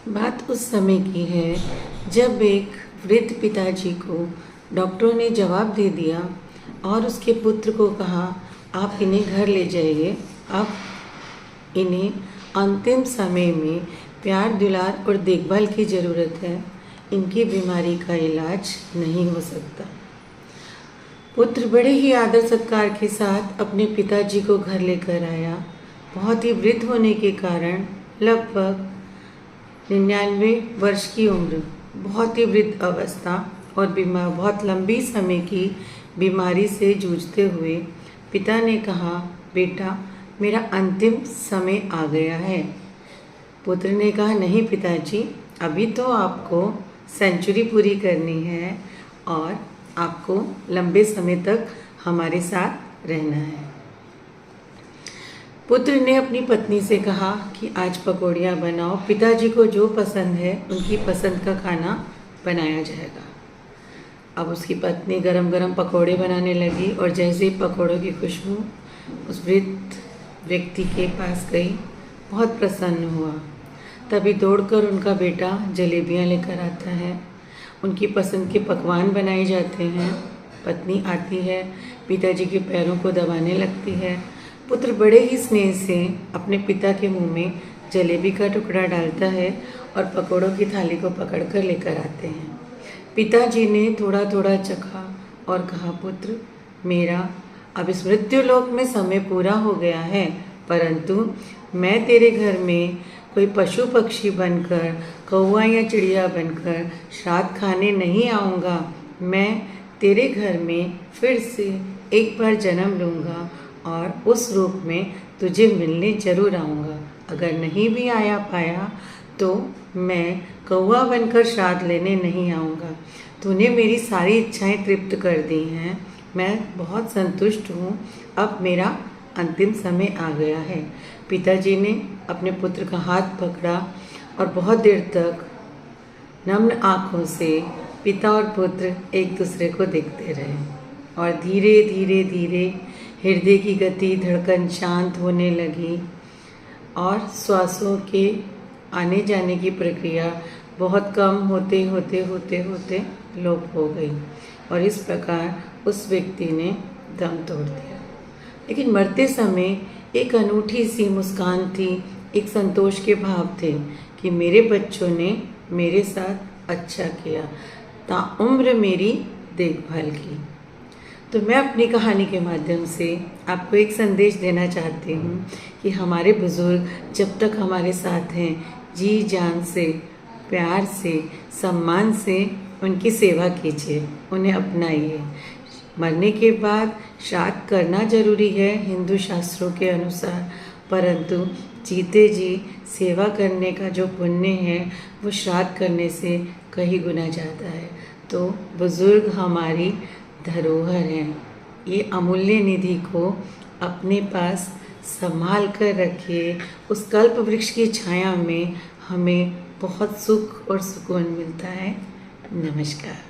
बात उस समय की है जब एक वृद्ध पिताजी को डॉक्टरों ने जवाब दे दिया और उसके पुत्र को कहा, आप इन्हें घर ले जाइए। अब इन्हें अंतिम समय में प्यार दुलार और देखभाल की ज़रूरत है। इनकी बीमारी का इलाज नहीं हो सकता। पुत्र बड़े ही आदर सत्कार के साथ अपने पिताजी को घर लेकर आया। बहुत ही वृद्ध होने के कारण लगभग 99 वर्ष की उम्र, बहुत ही वृद्ध अवस्था और बीमार, बहुत लंबी समय की बीमारी से जूझते हुए पिता ने कहा, बेटा मेरा अंतिम समय आ गया है। पुत्र ने कहा, नहीं पिताजी, अभी तो आपको सेंचुरी पूरी करनी है और आपको लंबे समय तक हमारे साथ रहना है। पुत्र ने अपनी पत्नी से कहा कि आज पकौड़ियाँ बनाओ, पिताजी को जो पसंद है उनकी पसंद का खाना बनाया जाएगा। अब उसकी पत्नी गरम गरम पकौड़े बनाने लगी और जैसे ही पकौड़ों की खुशबू उस वृद्ध व्यक्ति के पास गई, बहुत प्रसन्न हुआ। तभी दौड़कर उनका बेटा जलेबियाँ लेकर आता है। उनकी पसंद के पकवान बनाए जाते हैं। पत्नी आती है, पिताजी के पैरों को दबाने लगती है। पुत्र बड़े ही स्नेह से अपने पिता के मुंह में जलेबी का टुकड़ा डालता है और पकौड़ों की थाली को पकड़कर लेकर आते हैं। पिताजी ने थोड़ा थोड़ा चखा और कहा, पुत्र मेरा अब इस मृत्युलोक में समय पूरा हो गया है, परंतु मैं तेरे घर में कोई पशु पक्षी बनकर, कौवा या चिड़िया बनकर श्राद्ध खाने नहीं आऊँगा। मैं तेरे घर में फिर से एक बार जन्म लूँगा और उस रूप में तुझे मिलने ज़रूर आऊँगा। अगर नहीं भी आया पाया तो मैं कौवा बनकर श्राद्ध लेने नहीं आऊँगा। तूने मेरी सारी इच्छाएं तृप्त कर दी हैं। मैं बहुत संतुष्ट हूँ। अब मेरा अंतिम समय आ गया है। पिताजी ने अपने पुत्र का हाथ पकड़ा और बहुत देर तक नम्र आँखों से पिता और पुत्र एक दूसरे को देखते रहे और धीरे धीरे धीरे हृदय की गति, धड़कन शांत होने लगी और श्वासों के आने जाने की प्रक्रिया बहुत कम होते होते होते होते लोप हो गई और इस प्रकार उस व्यक्ति ने दम तोड़ दिया। लेकिन मरते समय एक अनूठी सी मुस्कान थी, एक संतोष के भाव थे कि मेरे बच्चों ने मेरे साथ अच्छा किया, ताउम्र मेरी देखभाल की। तो मैं अपनी कहानी के माध्यम से आपको एक संदेश देना चाहती हूँ कि हमारे बुज़ुर्ग जब तक हमारे साथ हैं, जी जान से, प्यार से, सम्मान से उनकी सेवा कीजिए, उन्हें अपनाइए। मरने के बाद श्राद्ध करना जरूरी है हिंदू शास्त्रों के अनुसार, परंतु जीते जी सेवा करने का जो पुण्य है वो श्राद्ध करने से कहीं गुना ज़्यादा है। तो बुज़ुर्ग हमारी धरोहर हैं। ये अमूल्य निधि को अपने पास संभाल कर रखिए। उस कल्प वृक्ष की छाया में हमें बहुत सुख और सुकून मिलता है। नमस्कार।